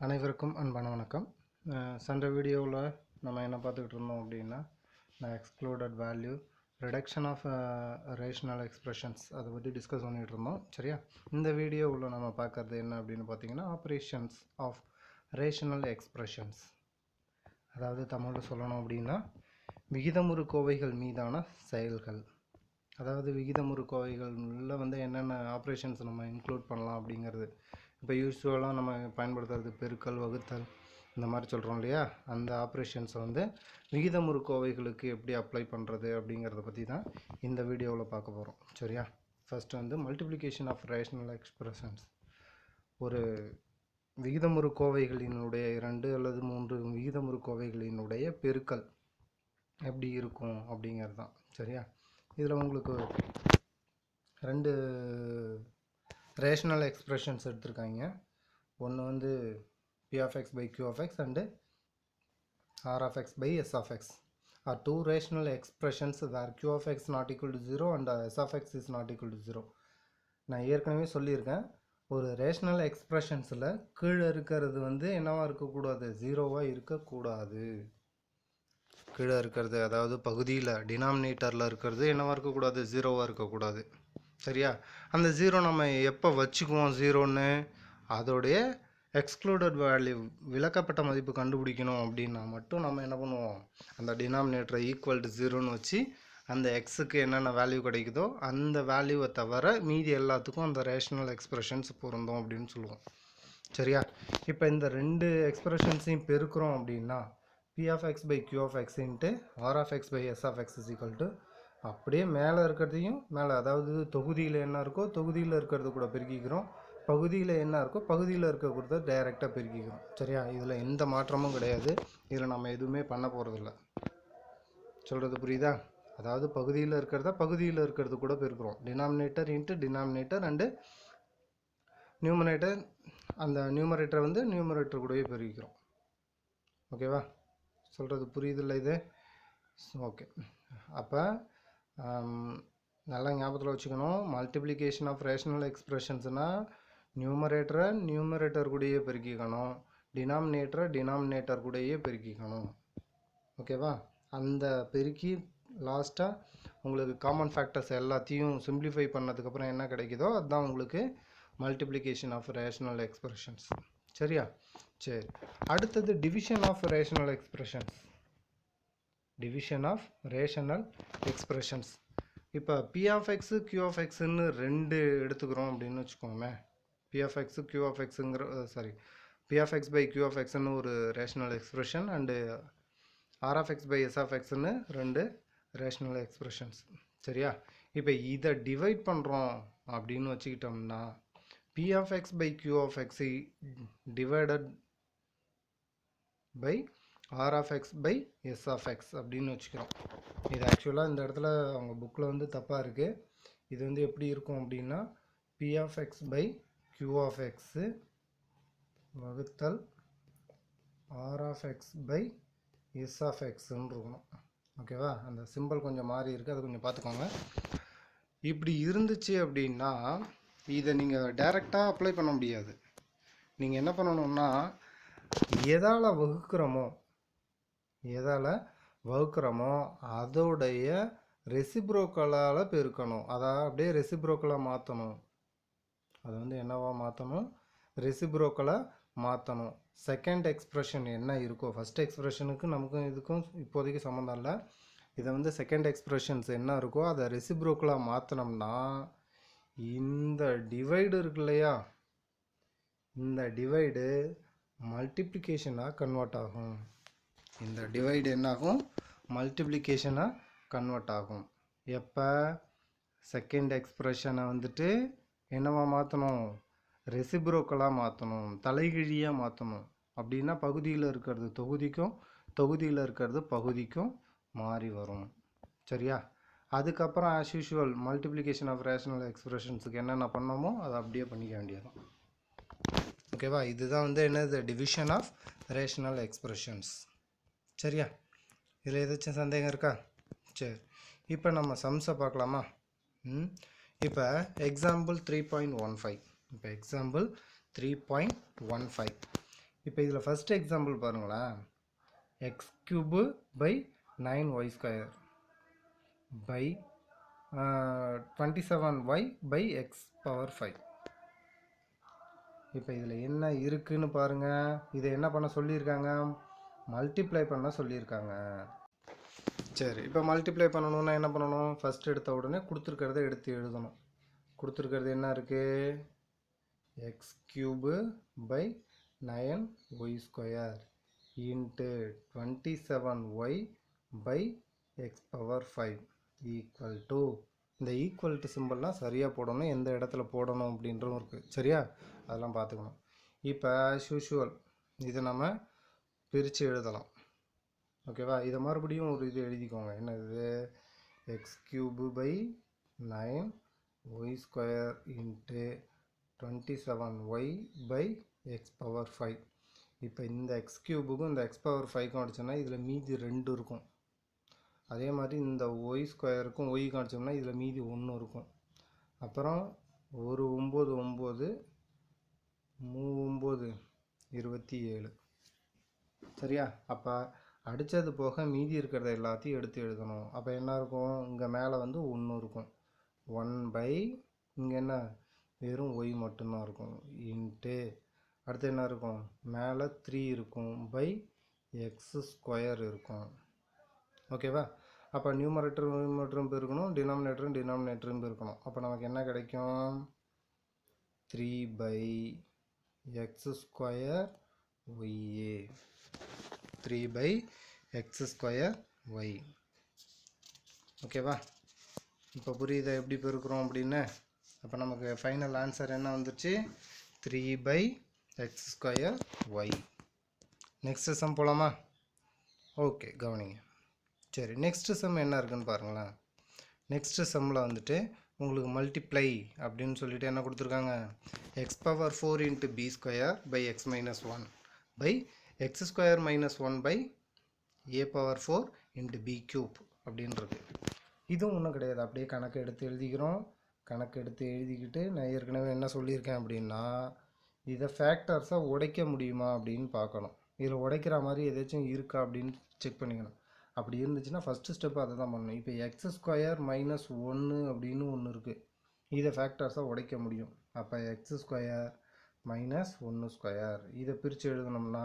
அனைவருக்கும் அன்பான வணக்கம். சென்ற வீடியோவில் நம்ம என்ன பார்த்துக்கிட்டு இருந்தோம் அப்படின்னா, நான் excluded value reduction of rational expressions அதை பற்றி டிஸ்கஸ் பண்ணிகிட்டு இருந்தோம். சரியா? இந்த வீடியோவில் நம்ம பார்க்குறது என்ன அப்படின்னு பார்த்தீங்கன்னா, ஆப்ரேஷன்ஸ் ஆஃப் ரேஷனல் எக்ஸ்பிரஷன்ஸ். அதாவது தமிழில் சொல்லணும் அப்படின்னா, விகிதமுறு கோவைகள் மீதான செயல்கள். அதாவது விகிதமுறு கோவைகளில் வந்து என்னென்ன ஆப்ரேஷன்ஸ் நம்ம இன்க்ளூட் பண்ணலாம் அப்படிங்கிறது. இப்போ யூஸ்வலாக நம்ம பயன்படுத்துறது பெருக்கல், வகுத்தல் இந்த மாதிரி சொல்கிறோம் இல்லையா? அந்த ஆப்ரேஷன்ஸை வந்து விகிதமுறு கோவைகளுக்கு எப்படி அப்ளை பண்ணுறது அப்படிங்கிறத பற்றி தான் இந்த வீடியோவில் பார்க்க போகிறோம். சரியா? ஃபஸ்ட்டு வந்து மல்டிப்ளிகேஷன் ஆஃப் ரேஷனல் எக்ஸ்பிரஷன்ஸ். ஒரு விகிதமுறு கோவைகளினுடைய 2 அல்லது 3 விகிதமுறு கோவைகளினுடைய பெருக்கல் எப்படி இருக்கும் அப்படிங்கிறது தான். சரியா? இதில் உங்களுக்கு 2 ரேஷனல் எக்ஸ்பிரஷன்ஸ் எடுத்திருக்காங்க. ஒன்று வந்து p of x by q of x and r of x by s of x are two rational expressions where q of x not equal to 0 and s of x is not equal to 0. நான் ஏற்கனவே சொல்லியிருக்கேன், ஒரு rational எக்ஸ்பிரஷன்ஸில் கீழே இருக்கிறது வந்து என்னவாக இருக்கக்கூடாது, ஜீரோவாக இருக்கக்கூடாது. கீழே இருக்கிறது அதாவது பகுதியில் டினாமினேட்டரில் இருக்கிறது என்னவாக இருக்கக்கூடாது, ஜீரோவாக இருக்கக்கூடாது. சரியா? அந்த ஜீரோ நம்ம எப்போ வச்சுக்குவோம் ஜீரோன்னு, அதோடைய எக்ஸ்க்ளூடட் வேல்யூ விலக்கப்பட்ட மதிப்பு கண்டுபிடிக்கணும் அப்படின்னா மட்டும் நம்ம என்ன பண்ணுவோம், அந்த டினாமினேட்டரை ஈக்குவல் டு ஜீரோன்னு வச்சு அந்த எக்ஸுக்கு என்னென்ன வேல்யூ கிடைக்குதோ அந்த வேல்யூவை தவிர மீதி எல்லாத்துக்கும் அந்த ரேஷனல் எக்ஸ்பிரஷன்ஸ் பொருந்தோம் அப்படின்னு சொல்லுவோம். சரியா? இப்போ இந்த 2 எக்ஸ்பிரஷன்ஸையும் பெருக்கிறோம் அப்படின்னா p of x by q of x into r of x by s of x is equal to, அப்படியே மேலே இருக்கிறதையும் மேலே, அதாவது தொகுதியில் என்ன இருக்கோ தொகுதியில் இருக்கிறது கூட பெருக்கிக்கிறோம், பகுதியில் என்ன இருக்கோ பகுதியில் இருக்கிறத டைரெக்டாக பெருக்கிக்கிறோம். சரியா? இதில் எந்த மாற்றமும் கிடையாது. இதில் நம்ம எதுவுமே பண்ண போகிறதில்ல. சொல்கிறது புரியுதா? அதாவது பகுதியில் இருக்கிறது கூட பெருக்கிறோம். Denominator into denominator and numerator, அந்த நியூமரேட்டரை வந்து நியூமரேட்டர் கூடவே பெருக்கிக்கிறோம். ஓகேவா? சொல்கிறது புரியுதில்ல இது? ஓகே. அப்போ நல்லா ஞாபகத்தில் வச்சுக்கணும், மல்டிப்ளிகேஷன் ஆஃப் ரேஷனல் எக்ஸ்பிரஷன்ஸ்னால் நியூமரேட்டர் கூடயே பெருக்கிக்கணும், டினாமினேட்டர் கூடயே பெருக்கிக்கணும். ஓகேவா? அந்த பெருக்கி லாஸ்ட்டாக உங்களுக்கு காமன் ஃபேக்டர்ஸ் எல்லாத்தையும் சிம்பிளிஃபை பண்ணதுக்கப்புறம் என்ன கிடைக்குதோ அதுதான் உங்களுக்கு மல்டிப்ளிகேஷன் ஆஃப் ரேஷனல் எக்ஸ்பிரஷன்ஸ். சரியா? சரி, அடுத்தது division of rational expressions. Division of rational expressions. இப்போ p of x q of xன்னு 2 எடுத்துக்கிறோம் அப்படின்னு வச்சுக்கோங்க. p of x q of xங்கிற p of x by q of xன்னு ஒரு rational expression and r of x by s of xன்னு 2 rational expressions. சரியா? இப்போ இதை டிவைட் பண்ணுறோம் அப்படின்னு வச்சுக்கிட்டோம்னா p of x by q of x divided by r of x by s of x அப்படின்னு வச்சுக்கிறோம். இது ஆக்சுவலாக இந்த இடத்துல அவங்க புக்கில் வந்து தப்பாக இருக்குது. இது வந்து எப்படி இருக்கும் அப்படின்னா p of x by q of x வகுத்தல் r of x by s of xன்னு இருக்கணும். ஓகேவா? அந்த சிம்பிள் கொஞ்சம் மாறி இருக்குது, அதை கொஞ்சம் பார்த்துக்கோங்க. இப்படி இருந்துச்சு அப்படின்னா இதை நீங்கள் டைரெக்டாக அப்ளை பண்ண முடியாது. நீங்கள் என்ன பண்ணணும்னா, எதால் வகுக்கிறோமோ அதோடைய ரெசிப்ரோக்கலால் பெருக்கணும். அதை அப்படியே ரெசிப்ரோக்கலாக மாற்றணும். அதை வந்து என்னவா மாற்றணும், ரெசிப்ரோக்கலாக மாற்றணும். செகண்ட் எக்ஸ்பிரஷன் என்ன இருக்கோ, ஃபஸ்ட் எக்ஸ்பிரஷனுக்கு நமக்கும் இதுக்கும் இப்போதைக்கு சம்மந்தம் இல்லை. இதை வந்து செகண்ட் எக்ஸ்பிரஷன்ஸ் என்ன இருக்கோ அதை ரெசிப்ரோக்கலாக மாற்றினோம்னா இந்த டிவைடு இருக்கு இல்லையா, இந்த டிவைடு மல்டிப்ளிகேஷனாக கன்வெர்ட் ஆகும். இந்த டிவைடு என்னாகும், மல்டிப்ளிகேஷனாக கன்வெர்ட் ஆகும். எப்போ செகண்ட் எக்ஸ்பிரஷனை வந்துட்டு என்னவா மாற்றணும், ரெசிப்ரோக்கலாக மாற்றணும், தலைகீழியாக மாற்றணும். அப்படின்னா பகுதியில் இருக்கிறது தொகுதிக்கும் தொகுதியில் இருக்கிறது பகுதிக்கும் மாறி வரும். சரியா? அதுக்கப்புறம் as usual multiplication of rational எக்ஸ்பிரஷன்ஸுக்கு என்னென்ன பண்ணோமோ அதை அப்படியே பண்ணிக்க வேண்டியதுதான். ஓகேவா? இதுதான் வந்து என்னது, டிவிஷன் ஆஃப் ரேஷனல் எக்ஸ்பிரஷன்ஸ். சரியா? இதில் ஏதாச்சும் சந்தேகம் இருக்கா? சரி, இப்போ நம்ம சம்ஸை பார்க்கலாமா? இப்போ எக்ஸாம்பிள் 3.15. இப்போ எக்ஸாம்பிள் 3.15. இப்போ இதில் ஃபஸ்ட் எக்ஸாம்பிள் பாருங்களேன். X cube by 9y square by 27y by x power 5. இப்போ இதில் என்ன இருக்குன்னு பாருங்கள். இதை என்ன பண்ண சொல்லியிருக்காங்க? மல்டிப்ளை பண்ண சொல்லியிருக்காங்க. சரி, இப்போ மல்டிப்ளை பண்ணணுன்னா என்ன பண்ணணும்? ஃபஸ்ட் எடுத்த உடனே கொடுத்துருக்கிறத எடுத்து எழுதணும். கொடுத்துருக்கிறது என்ன இருக்குது? X cube by 9y square into 27y by x power 5 equal to, இந்த ஈக்குவல் டு சிம்பிள்லாம் சரியாக போடணும், எந்த இடத்துல போடணும் அப்படின்றதும் இருக்குது. சரியா? அதெல்லாம் பார்த்துக்கணும். இப்போ ஆஸ் யூஷுவல் இதை நம்ம பிரித்து எழுதலாம். ஓகேவா? இதை மறுபடியும் ஒரு இது எழுதிக்கோங்க. என்னது? X cube by 9y square into 27y by x power 5. இப்போ இந்த எக்ஸ் கியூபுக்கும் இந்த எக்ஸ் பவர் 5க்கும் அடிச்சோம்னா இதில் மீதி 2 இருக்கும். அதே மாதிரி இந்த ஒய் ஸ்கொயருக்கும் ஒய்க்கும் அடிச்சோம்னா இதில் மீதி 1 இருக்கும். அப்புறம் ஒரு 9 9 3 9 27. சரியா? அப்போ அடித்தது போக மீதி இருக்கிறத எல்லாத்தையும் எடுத்து எழுதணும். அப்போ என்ன இருக்கும்? இங்கே மேலே வந்து 1 இருக்கும். 1 பை இங்கே என்ன வெறும் ஒய் மட்டும்தான் இருக்கும். இன்ட்டு அடுத்து என்ன இருக்கும்? மேலே 3 இருக்கும் பை எக்ஸ் ஸ்கொயர் இருக்கும். ஓகேவா? அப்போ நியூமரேட்டரும் பெருக்கணும், டினாமினேட்டரும் பெருக்கணும். அப்போ நமக்கு என்ன கிடைக்கும்? 3 by x square y a. 3 by x square y. ஓகேவா? இப்போ புரியுதா எப்படி பெருக்கிறோம் அப்படின்னு? அப்போ நமக்கு ஃபைனல் ஆன்சர் என்ன வந்துச்சு? 3 by x square y. Next sum போகலாமா? ஓகே, கவனிங்க. சரி, நெக்ஸ்ட் சம் என்ன இருக்குன்னு பாருங்களேன். நெக்ஸ்ட் சம்மில் வந்துட்டு உங்களுக்கு மல்டிப்ளை அப்படின்னு சொல்லிட்டு என்ன கொடுத்துருக்காங்க? X power 4 into b square by x minus 1 by x square minus 1 by a power 4 into b cube அப்படின்றது. இதுவும் ஒன்றும் கிடையாது. அப்படியே கணக்கு எடுத்து எழுதிக்கிறோம். கணக்கு எடுத்து எழுதிக்கிட்டு நான் ஏற்கனவே என்ன சொல்லியிருக்கேன் அப்படின்னா, இதை ஃபேக்டர்ஸாக உடைக்க முடியுமா அப்படின்னு பார்க்கணும். இதில் உடைக்கிற மாதிரி ஏதாச்சும் இருக்கா அப்படின்னு செக் பண்ணிக்கணும். அப்படி இருந்துச்சுன்னா ஃபஸ்ட்டு ஸ்டெப்பு அதை தான் பண்ணணும். இப்போ எக்ஸ் ஸ்கொயர் மைனஸ் 1 அப்படின்னு ஒன்று இருக்குது. இதை ஃபேக்டர்ஸாக உடைக்க முடியும். அப்போ எக்ஸ் ஸ்கொயர் மைனஸ் 1 ஸ்கொயர் இதை பிரித்து எழுதணும்னா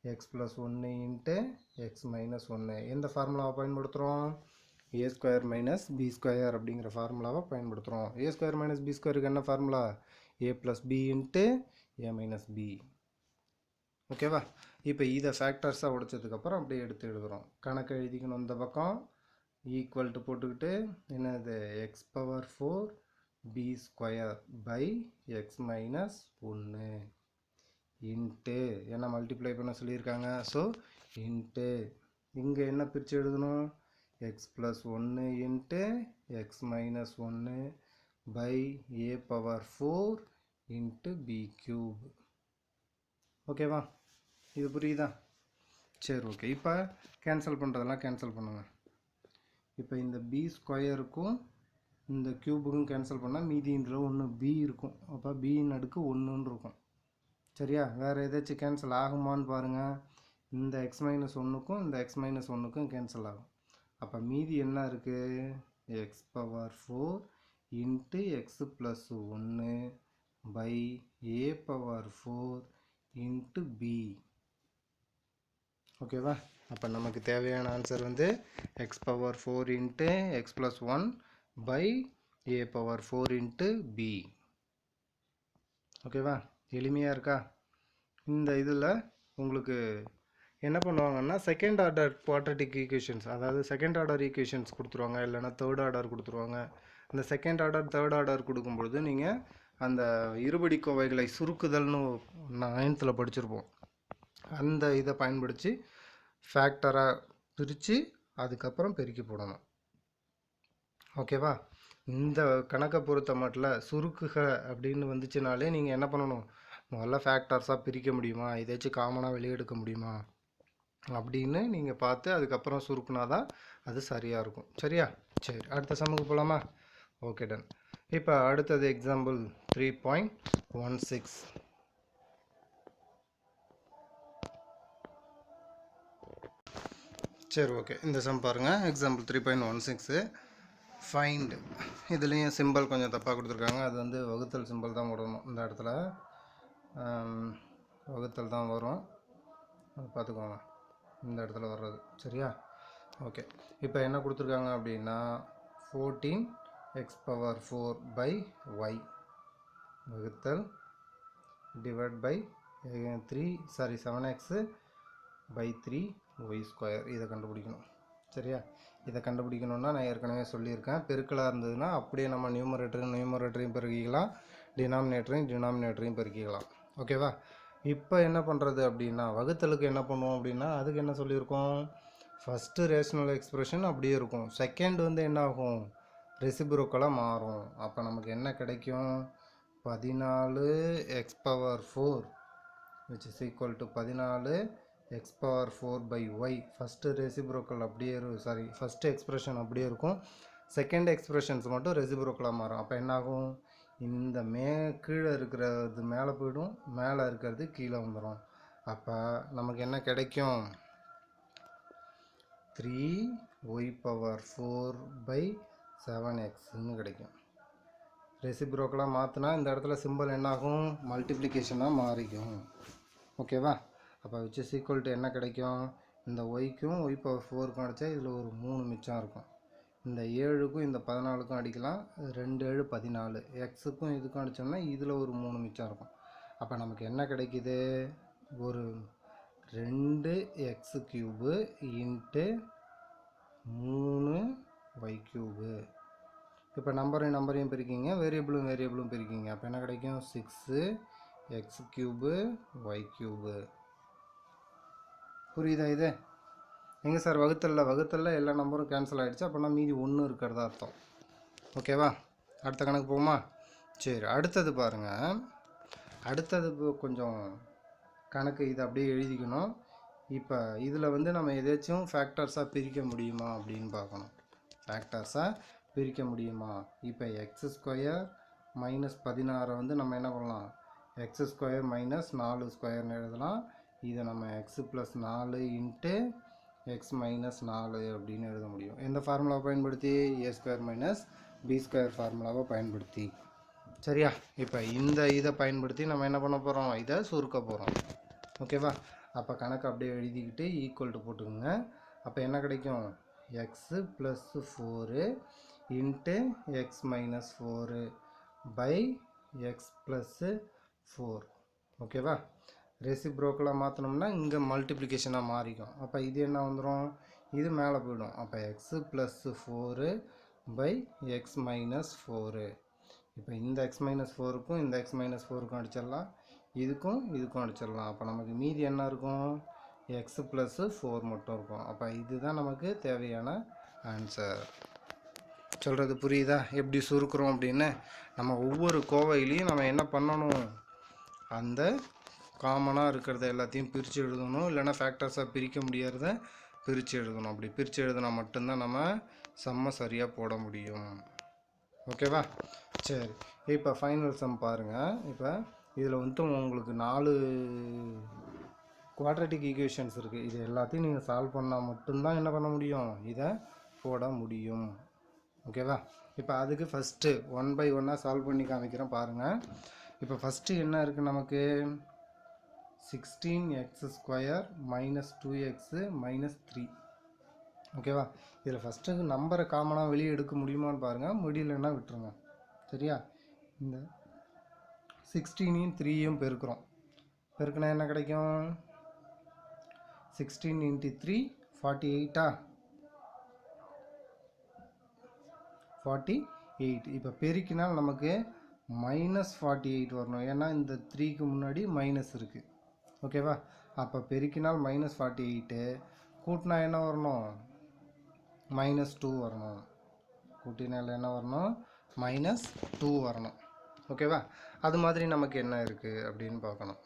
x plus 1 into x minus 1. எந்த ஃபார்முலாவை பயன்படுத்துகிறோம்? A square minus b square அப்படிங்கிற ஃபார்முலாவை பயன்படுத்துகிறோம். ஏ ஸ்கொயர் மைனஸ் பி ஸ்கொயருக்கு என்ன formula? A plus b into a minus b. ஓகேவா? இப்போ இதை ஃபேக்டர்ஸாக உடைச்சதுக்கப்புறம் அப்படியே எடுத்து எழுதுகிறோம். கணக்கு எழுதிக்கணும். இந்த பக்கம் ஈக்குவல் டு போட்டுக்கிட்டு என்னது? X power 4 b square by x minus 1 into என்ன மல்டிப்ளை பண்ண சொல்லியிருக்காங்க? ஸோ இன்ட்டு இங்கே என்ன பிரித்து எழுதணும்? X plus 1 into x minus 1 by a power 4 into b cube. ஓகேவா? இது புரியுதா? சரி, ஓகே. இப்போ கேன்சல் பண்ணுறதெல்லாம் கேன்சல் பண்ணுங்கள். இப்போ இந்த பி ஸ்கொயருக்கும் இந்த கியூபுக்கும் கேன்சல் பண்ணால் மீதி இதில் ஒன்று பி இருக்கும். அப்போ பின்னு அடுக்கு 1ன்னு இருக்கும். சரியா? வேறு ஏதாச்சும் கேன்சல் ஆகுமான்னு பாருங்கள். இந்த எக்ஸ் மைனஸ் 1க்கும் இந்த எக்ஸ் மைனஸ் 1க்கும் கேன்சல் ஆகும். அப்போ மீதி என்ன இருக்குது? X power 4 into x plus 1 by a power 4 into b. ஓகேவா? அப்போ நமக்கு தேவையான ஆன்சர் வந்து x power 4 into x plus 1 by a power 4 into b. ஓகேவா? எளிமையாக இருக்கா? இந்த இதில் உங்களுக்கு என்ன பண்ணுவாங்கன்னா செகண்ட் ஆர்டர் குவாட்ரட்டிக் ஈக்குவேஷன்ஸ், அதாவது செகண்ட் ஆர்டர் ஈக்குவேஷன்ஸ் கொடுத்துருவாங்க, இல்லைனா தேர்ட் ஆர்டர் கொடுத்துருவாங்க. அந்த செகண்ட் ஆர்டர் தேர்ட் ஆர்டர் கொடுக்கும்பொழுது நீங்கள் அந்த இருபடி கோவைகளை சுருக்குதல்னு 9th படிச்சிருப்போம். அந்த இதை பயன்படுத்தி ஃபேக்டராக பிரித்து அதுக்கப்புறம் பெருக்கி போடணும். ஓகேவா? இந்த கணக்கை பொறுத்த மட்டும் சுருக்குக அப்படின்னு வந்துச்சுனாலே நீங்கள் என்ன பண்ணணும்? முதல்ல ஃபேக்டர்ஸாக பிரிக்க முடியுமா, ஏதாச்சும் காமனாக வெளியெடுக்க முடியுமா அப்படின்னு நீங்கள் பார்த்து அதுக்கப்புறம் சுருக்குனா தான் அது சரியாக இருக்கும். சரியா? சரி, அடுத்த சம்முக்கு போகலாமா? Okay, done. இப்போ அடுத்தது எக்ஸாம்பிள் 3.16. சரி ஓகே, இந்த சம் பாருங்கள். Example 3.16 find. இதுலேயும் சிம்பிள் கொஞ்சம் தப்பாக கொடுத்துருக்காங்க. அது வந்து வகுத்தல் சிம்பிள் தான் போடணும். இந்த இடத்துல வகுத்தல் தான் வரும், அது பார்த்துக்கோங்க. இந்த இடத்துல வர்றது சரியா? ஓகே, இப்போ என்ன கொடுத்துருக்காங்க அப்படின்னா 14x⁴/y வகுத்தல் டிவைட் பை 7x/3y². இதை கண்டுபிடிக்கணும் சரியா? இதை கண்டுபிடிக்கணும்னா நான் ஏற்கனவே சொல்லியிருக்கேன், பெருக்கலாக இருந்ததுன்னா அப்படியே நம்ம நியூமரேட்டரையும் பெருக்கிக்கலாம், டினாமினேட்டரையும் பெருக்கிக்கலாம். ஓகேவா? இப்போ என்ன பண்ணுறது அப்படின்னா வகுத்தலுக்கு என்ன பண்ணுவோம் அப்படின்னா அதுக்கு என்ன சொல்லியிருக்கோம், ஃபஸ்ட்டு ரேஷனல் எக்ஸ்பிரஷன் அப்படியே இருக்கும், செகண்ட் வந்து என்ன ஆகும், ரெசிப்ரோக்கலாக மாறும். அப்போ நமக்கு என்ன கிடைக்கும், 14x⁴ which is equal to 14x⁴/y. First reciprocal அப்படியே ஃபஸ்ட்டு எக்ஸ்பிரஷன் அப்படியே இருக்கும், செகண்ட் எக்ஸ்பிரஷன்ஸ் மட்டும் ரெசிப்ரோக்கலாக மாறும். அப்போ என்ன ஆகும், இந்த கீழே இருக்கிறது மேலே போய்டும், மேலே இருக்கிறது கீழே வந்துடும். அப்போ நமக்கு என்ன கிடைக்கும், 3y⁴/7xன்னு கிடைக்கும். ரெசிப்ரோக்கலாக மாற்றினா இந்த இடத்துல சிம்பிள் என்னாகும், மல்டிப்ளிகேஷனாக மாறிக்கும். ஓகேவா? அப்போ which is equal to என்ன கிடைக்கும், இந்த ஒய்க்கும் y⁴ அடித்தா இதில் ஒரு 3 மிச்சம் இருக்கும். இந்த 7க்கும் இந்த 14க்கும் அடிக்கலாம், 2 7 14, எக்ஸுக்கும் இதுக்கும் அடித்தோம்னா இதில் ஒரு 3 மிச்சம் இருக்கும். அப்போ நமக்கு என்ன கிடைக்குது, ஒரு 2x³ இன்ட்டு 3y³. இப்போ நம்பரையும் பிரிக்கிங்க, வேரியபிளும் பிரிக்கிங்க. அப்போ என்ன கிடைக்கும், 6x³ y³. புரியுதா? இது எங்கே சார் வகுத்தலில் எல்லா நம்பரும் கேன்சல் ஆகிடுச்சு, அப்படின்னா மீதி 1 இருக்கிறதா அர்த்தம். ஓகேவா? அடுத்த கணக்கு போகுமா? சரி, அடுத்தது பாருங்கள். அடுத்தது கொஞ்சம் கணக்கு இது அப்படியே எழுதிக்கணும். இப்போ இதில் வந்து நம்ம எதாச்சும் ஃபேக்டர்ஸாக பிரிக்க முடியுமா அப்படின்னு பார்க்கணும். ஃபேக்டர்ஸாக பிரிக்க முடியுமா? இப்போ x² - 16 வந்து நம்ம என்ன பண்ணலாம், x² - 4² எழுதலாம். இதை நம்ம x + 4 இன்ட்டு x - 4 அப்படின்னு எழுத முடியும். எந்த ஃபார்முலாவை பயன்படுத்தி, a² - b² ஃபார்முலாவை பயன்படுத்தி. சரியா? இப்போ இதை பயன்படுத்தி நம்ம என்ன பண்ண போகிறோம், இதை சுருக்க போகிறோம். ஓகேவா? அப்போ கணக்கு அப்படியே எழுதிக்கிட்டு ஈக்குவல் டு போட்டுக்கோங்க. அப்போ என்ன கிடைக்கும், x + 4 into x - 4 by x + 4. ஓகேவா? ரெசிப்ரோக்கலாக மாற்றினோம்னா இங்கே மல்டிப்ளிகேஷனாக மாறிக்கும். அப்போ இது என்ன வந்துடும், இது மேலே போயிடும். அப்போ x + 4 பை x - 4. இப்போ இந்த x - 4க்கும் இந்த x - 4க்கும் அடிச்சிடலாம், இதுக்கும் அடிச்சிடலாம். அப்போ நமக்கு மீதி என்ன இருக்கும், x + 4 மட்டும் இருக்கும். அப்போ இதுதான் நமக்கு தேவையான ஆன்சர். சொல்கிறது புரியுதா, எப்படி சுருக்கிறோம் அப்படின்னு? நம்ம ஒவ்வொரு கோவையிலையும் நம்ம என்ன பண்ணணும், அந்த காமனாக இருக்கிறத எல்லாத்தையும் பிரித்து எழுதணும், இல்லைனா ஃபேக்டர்ஸாக பிரிக்க முடியாத பிரித்து எழுதணும். அப்படி பிரித்து எழுதினா மட்டும்தான் நம்ம சம்மை சரியாக போட முடியும். ஓகேவா? சரி, இப்போ ஃபைனல் சம் பாருங்கள். இப்போ இதில் வந்து உங்களுக்கு 4 குவாட்ரட்டிக் ஈக்குவேஷன்ஸ் இருக்குது. இது எல்லாத்தையும் நீங்கள் சால்வ் பண்ணால் மட்டும்தான் என்ன பண்ண முடியும், இதை போட முடியும். ஓகேவா? இப்போ அதுக்கு ஃபஸ்ட்டு 1 by 1 சால்வ் பண்ணி காமிக்கிறேன் பாருங்கள். இப்போ ஃபஸ்ட்டு என்ன இருக்குது நமக்கு, 16x² - 2x - 3. ஓகேவா? இதில் ஃபஸ்ட்டு நம்பரை காமனாக வெளியே எடுக்க முடியுமான்னு பாருங்கள், முடியலன்னா விட்டுருங்க. சரியா? இந்த 16யும் 3யும் பெருக்கினா என்ன கிடைக்கும், 16 × 3 48. 48. இப்போ பெருக்கினால் நமக்கு -48 வரணும், ஏன்னா இந்த 3க்கு முன்னாடி மைனஸ் இருக்குது. ஓகேவா? அப்போ பெருக்கினால் -48, கூட்டினா என்ன வரணும், -2 வரணும். கூட்டினால் என்ன வரணும், -2 வரணும். ஓகேவா? அது மாதிரி நமக்கு என்ன இருக்குது அப்படின்னு பார்க்கணும்.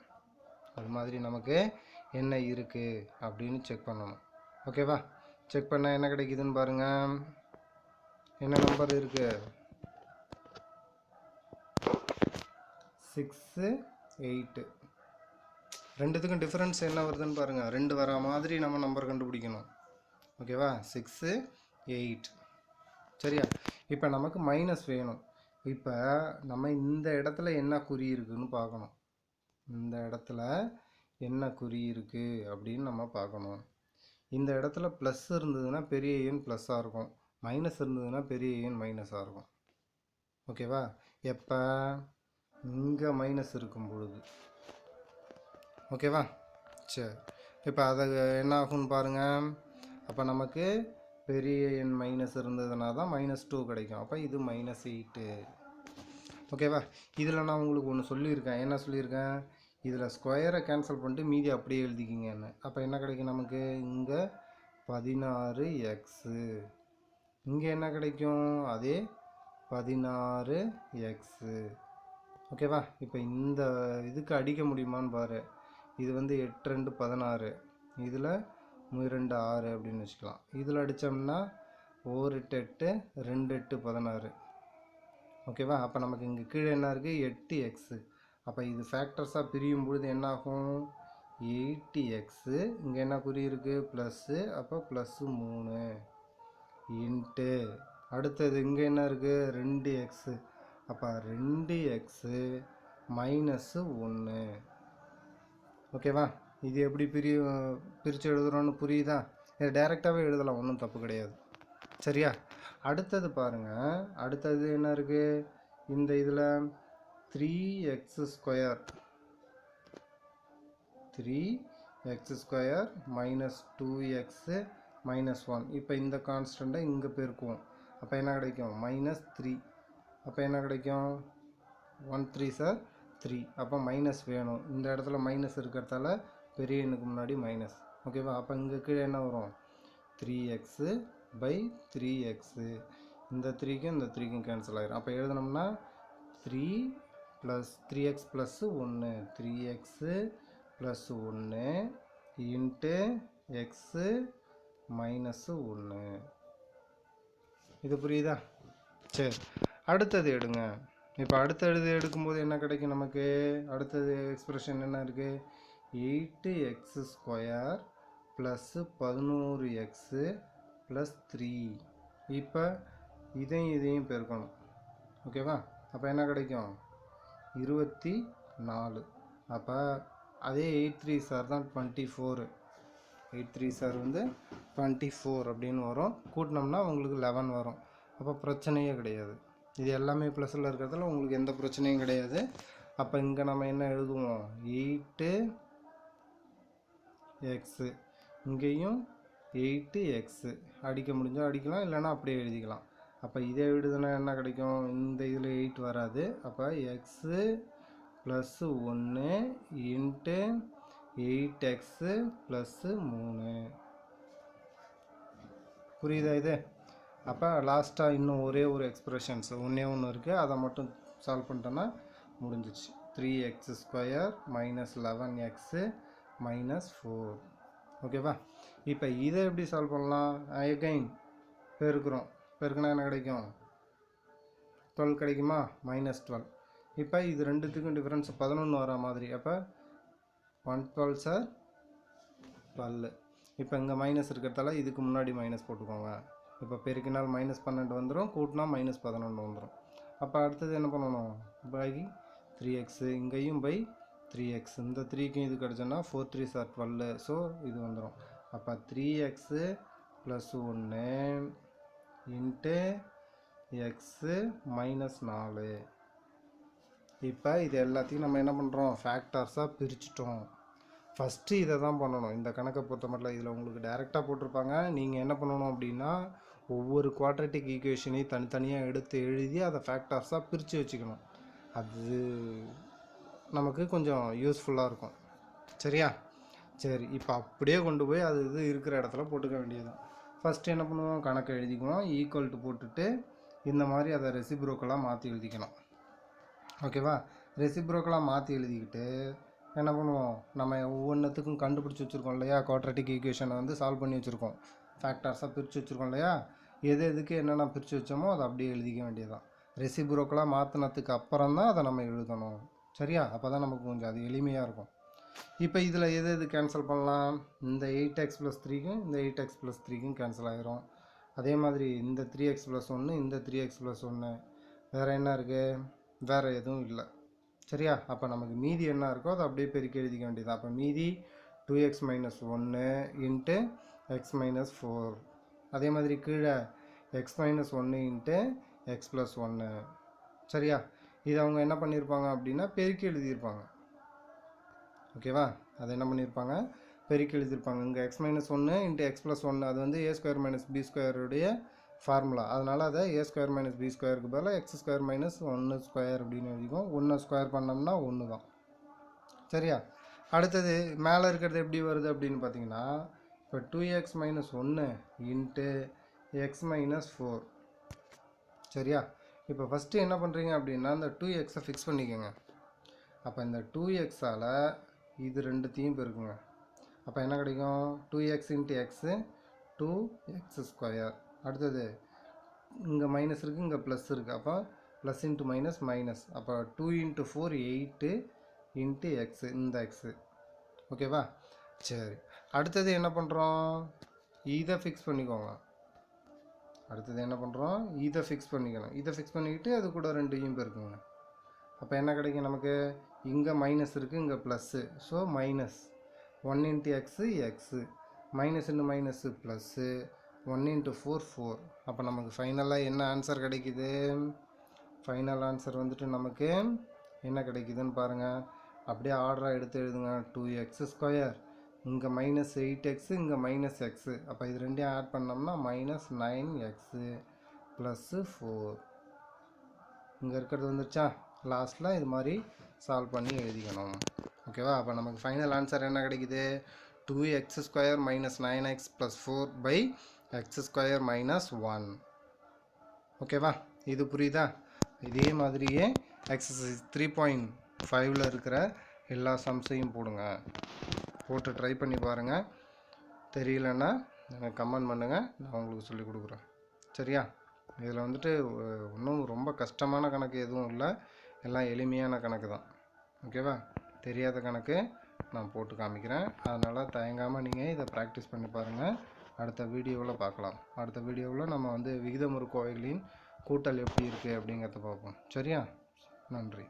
செக் பண்ணணும். ஓகேவா? செக் பண்ணால் என்ன கிடைக்குதுன்னு பாருங்கள். என்ன நம்பர் இருக்குது, 6 8. ரெண்டுத்துக்கும் டிஃப்ரென்ஸ் என்ன வருதுன்னு பாருங்கள். 2 வர மாதிரி நம்ம நம்பர் கண்டுபிடிக்கணும். ஓகேவா 6 8 சரியா. இப்போ நமக்கு மைனஸ் வேணும். இப்போ நம்ம இந்த இடத்துல என்ன குறி இருக்குன்னு பார்க்கணும். இந்த இடத்துல என்ன குறி இருக்குது அப்படின்னு நம்ம பார்க்கணும். இந்த இடத்துல ப்ளஸ் இருந்ததுன்னா பெரிய எண் ப்ளஸ்ஸாக இருக்கும், மைனஸ் இருந்ததுன்னா பெரிய எண் மைனஸாக இருக்கும். ஓகேவா. எப்போ இங்கே மைனஸ் இருக்கும் பொழுது. ஓகேவா. சரி, இப்போ அதை என்ன ஆகும்னு பாருங்கள். அப்போ நமக்கு பெரிய எண் மைனஸ் இருந்ததுனா தான் -2 கிடைக்கும். அப்போ இது -8. ஓகேவா. இதில் நான் உங்களுக்கு ஒன்று சொல்லியிருக்கேன். என்ன சொல்லியிருக்கேன், இதில் ஸ்கொயரை கேன்சல் பண்ணிட்டு மீதி அப்படியே எழுதிக்கிங்கன்னு. அப்போ என்ன கிடைக்கும் நமக்கு, இங்கே 16x, இங்கே என்ன கிடைக்கும், அதே 16x. ஓகேவா. இப்போ இந்த இதுக்கு அடிக்க முடியுமான்னு பாரு. இது வந்து 8 2 16, இதில் 2 6 அப்படின்னு வச்சுக்கலாம். இதில் அடித்தோம்னா 1 8 8 2 8 16. ஓகேவா. அப்போ நமக்கு இங்கே கீழே என்ன இருக்குது, 8x. அப்போ இது ஃபேக்டர்ஸாக பிரியும் பொழுது என்ன ஆகும், 8x. இங்கே என்ன குறி இருக்குது, ப்ளஸ்ஸு. அப்போ +3 இன்ட்டு அடுத்தது இங்கே என்ன இருக்குது, 2x. அப்போ 2x -1. ஓகேவா. இது எப்படி பிரித்து எழுதுகிறோன்னு புரியுதா. இதை டைரெக்டாகவே எழுதலாம், ஒன்றும் தப்பு கிடையாது. சரியா. அடுத்தது பாருங்கள். அடுத்தது என்ன இருக்குது, இந்த இதில் 3x² -2x -1. இப்போ இந்த கான்ஸ்டண்ட்டை இங்கே பெருக்குவோம். அப்போ என்ன கிடைக்கும், -3. அப்போ என்ன கிடைக்கும், 1 3 சார் 3. அப்போ மைனஸ் வேணும். இந்த இடத்துல மைனஸ் இருக்கிறதால பெரிய எண்ணுக்கு முன்னாடி மைனஸ். ஓகேவா. அப்போ இங்கே கீழே என்ன வரும், 3x/3x. இந்த 3க்கும் இந்த 3க்கும் கேன்சல் ஆகிடும். அப்போ எழுதினோம்னா 3 + 3x + 1 3x + 1 இன்ட்டு x -1. இது புரியுதா. சரி, அடுத்தது எடுங்க. இப்போ அடுத்தது எடுக்கும்போது என்ன கிடைக்கும் நமக்கு, அடுத்தது எக்ஸ்பிரஷன் என்ன இருக்குது, 8x² + 11x + 3. இப்போ இதையும் பெருக்கணும். ஓகேவா. அப்போ என்ன கிடைக்கும், 24. அப்போ அதே 8 3 சார் தான் 24. 8 3 சார் வந்து 24 அப்படின்னு வரும். கூட்டினோம்னா உங்களுக்கு 11 வரும். அப்போ பிரச்சனையே கிடையாது. இது எல்லாமே ப்ளஸில் இருக்கிறதுல உங்களுக்கு எந்த பிரச்சனையும் கிடையாது. அப்போ இங்கே நம்ம என்ன எழுதுவோம், 8x, இங்கேயும் 8x. அடிக்க முடிஞ்சால் அடிக்கலாம், இல்லைனா அப்படியே எழுதிக்கலாம். அப்போ இதை எழுதுனா என்ன கிடைக்கும், இந்த இதில் 8 வராது. அப்போ x + 1 இன்ட்டு 8x + 3. புரியுதா இது. அப்போ லாஸ்ட்டாக இன்னும் ஒரே ஒரு எக்ஸ்பிரஷன்ஸ் ஒன்று இருக்குது, அதை மட்டும் சால்வ் பண்ணிட்டோன்னா முடிஞ்சிச்சு. 3x² -11x -4. ஓகேவா. இப்போ இதை எப்படி சால்வ் பண்ணலாம், அகைன் பெருக்கிறோம். பெருக்கினா என்ன கிடைக்கும், 12 கிடைக்குமா, -12. இப்போ இது ரெண்டுத்துக்கும் டிஃப்ரென்ஸ் 11 வர மாதிரி. அப்போ 112 சார் 12. இப்போ இங்கே மைனஸ் இருக்கிறதால இதுக்கு முன்னாடி மைனஸ் போட்டுக்கோங்க. இப்போ பெருக்கினால் -12 வந்துடும், கூட்டினா -11 வந்துடும். அப்போ அடுத்தது என்ன பண்ணணும், பை 3x. இங்கேயும் பை 3x. இந்த 3க்கும் இது கிடச்சோன்னா 4 3 சார் 12. ஸோ இது வந்துடும். அப்போ 3x + 1 இன்ட்டு x -4. இப்போ இது எல்லாத்தையும் நம்ம என்ன பண்ணுறோம், ஃபேக்டர்ஸாக பிரிச்சுட்டோம். ஃபஸ்ட்டு இதை தான் பண்ணணும். இந்த கணக்கை பொறுத்த மட்டும் இதில் உங்களுக்கு டைரெக்டாக போட்டிருப்பாங்க. நீங்கள் என்ன பண்ணணும் அப்படின்னா, ஒவ்வொரு குவாட்ரேட்டிக் ஈக்குவேஷனையும் தனித்தனியாக எடுத்து எழுதி அதை ஃபேக்டர்ஸாக பிரித்து வச்சுக்கணும். அது நமக்கு கொஞ்சம் யூஸ்ஃபுல்லாக இருக்கும். சரியா. சரி, இப்போ அப்படியே கொண்டு போய் அது இது இருக்கிற இடத்துல போட்டுக்க வேண்டியதுதான். ஃபஸ்ட்டு என்ன பண்ணுவோம், கணக்கை எழுதிக்குவோம். ஈக்குவல் டு போட்டுட்டு இந்த மாதிரி அதை ரெசிப்ரோக்கலாக மாற்றி எழுதிக்கணும். ஓகேவா. ரெசிப்ரோக்கலாக மாற்றி எழுதிக்கிட்டு என்ன பண்ணுவோம், நம்ம ஒவ்வொன்றுத்துக்கும் கண்டுபிடிச்சி வச்சுருக்கோம் இல்லையா, குவாட்ரேட்டிக் ஈக்குவேஷனை வந்து சால்வ் பண்ணி வச்சுருக்கோம். ஃபேக்டர்ஸாக பிரித்து வச்சுருக்கோம் இல்லையா, எதுக்கு என்னென்ன பிரித்து வச்சோமோ அதை அப்படியே எழுதிக்க வேண்டியதுதான். ரெசிப்ரோக்கலாக மாற்றினதுக்கு அப்புறம் தான் அதை நம்ம எழுதணும். சரியா. அப்போ தான் நமக்கு கொஞ்சம் அது எளிமையாக இருக்கும். இப்போ இதில் எது எது கேன்சல் பண்ணலாம்? இந்த 8x + 3க்கும் இந்த 8x + 3க்கும் கேன்சல் ஆகிரும். அதே மாதிரி இந்த 3x + 1 இந்த 3x + 1 வேறு என்ன இருக்குது? வேறு எதுவும் இல்லை. சரியா? அப்போ நமக்கு மீதி என்ன இருக்கோ அதை அப்படியே பெருக்கி எழுதிக்க வேண்டியது. அப்போ மீதி 2x - 1 × x - 4. அதே மாதிரி கீழே x - 1 × x + 1. சரியா? இது அவங்க என்ன பண்ணியிருப்பாங்க அப்படின்னா பெருக்கி எழுதியிருப்பாங்க. ஓகேவா? அதை என்ன பண்ணியிருப்பாங்க? பெருக்கி எழுதியிருப்பாங்க. இங்கே x - 1 × x + 1 அது வந்து a² - b² உடைய ஃபார்முலா. அதனால் அதை a² - b²க்கு பதிலாக x² - 1² அப்படின்னு எழுதிக்கும். 1 ஸ்கொயர் பண்ணோம்னா 1 தான். சரியா? அடுத்தது மேலே இருக்கிறது எப்படி வருது அப்படின்னு பார்த்தீங்கன்னா, இப்போ 2x - 1 × x - 4. சரியா? இப்போ ஃபஸ்ட்டு என்ன பண்ணுறீங்க அப்படின்னா இந்த 2xஐ ஃபிக்ஸ் பண்ணிக்கோங்க. அப்போ இந்த 2xஆல் இது ரெண்டுத்தையும் பெருக்குங்க. அப்போ என்ன கிடைக்கும்? 2x × x 2x². அடுத்தது இங்கே மைனஸ் இருக்குது, இங்கே ப்ளஸ் இருக்குது. அப்போ ப்ளஸ் இன்ட்டு மைனஸ் மைனஸ். அப்போ 2 × 4 8 × x இந்த எக்ஸு. ஓகேவா? சரி, அடுத்தது என்ன பண்ணுறோம்? இதை ஃபிக்ஸ் பண்ணிக்கோங்க. அடுத்தது என்ன பண்ணுறோம்? இதை ஃபிக்ஸ் பண்ணிக்கணும். இதை ஃபிக்ஸ் பண்ணிக்கிட்டு அது கூட ரெண்டையும் பெருக்குங்க. அப்போ என்ன கிடைக்கும் நமக்கு? இங்கே மைனஸ் இருக்குது, இங்கே plus. So minus 1 × x x, minus into minus plus, 1 × 4 4. அப்போ நமக்கு ஃபைனலாக என்ன ஆன்சர் கிடைக்குது? ஃபைனல் ஆன்சர் வந்துட்டு நமக்கு என்ன கிடைக்குதுன்னு பாருங்கள். அப்படியே ஆர்டராக எடுத்து எழுதுங்க. 2x², இங்கே மைனஸ் 8x, இங்கே மைனஸ் எக்ஸு. அப்போ இது ரெண்டையும் ஆட் பண்ணோம்னா மைனஸ் 9x + 4. இங்கே இருக்கிறது வந்துருச்சா? லாஸ்ட்டில் இது மாதிரி சால்வ் பண்ணி எழுதிக்கணும். ஓகேவா? அப்போ நமக்கு ஃபைனல் ஆன்சர் என்ன கிடைக்குது? 2x² - 9x + 4/x² - 1. ஓகேவா? இது புரியுதா? இதே மாதிரியே எக்ஸசைஸ் 3.5ல் இருக்கிற எல்லா சம்ஸையும் போடுங்க. போட்டு ட்ரை பண்ணி பாருங்கள். தெரியலன்னா எனக்கு கமெண்ட் பண்ணுங்கள், நான் உங்களுக்கு சொல்லிக் கொடுக்குறேன். சரியா? இதில் வந்துட்டு இன்னும் ரொம்ப கஷ்டமான கணக்கு எதுவும் இல்லை, எல்லாம் எளிமையான கணக்கு தான். ஓகேவா? தெரியாத கணக்கு நான் போட்டு காமிக்கிறேன். அதனால் தயங்காமல் நீங்கள் இதை ப்ராக்டிஸ் பண்ணி பாருங்கள். அடுத்த வீடியோவில் பார்க்கலாம். அடுத்த வீடியோவில் நம்ம வந்து விகிதமுறு கோவைகளின் கூட்டல் எப்படி இருக்குது அப்படிங்கிறத பார்ப்போம். சரியா? நன்றி.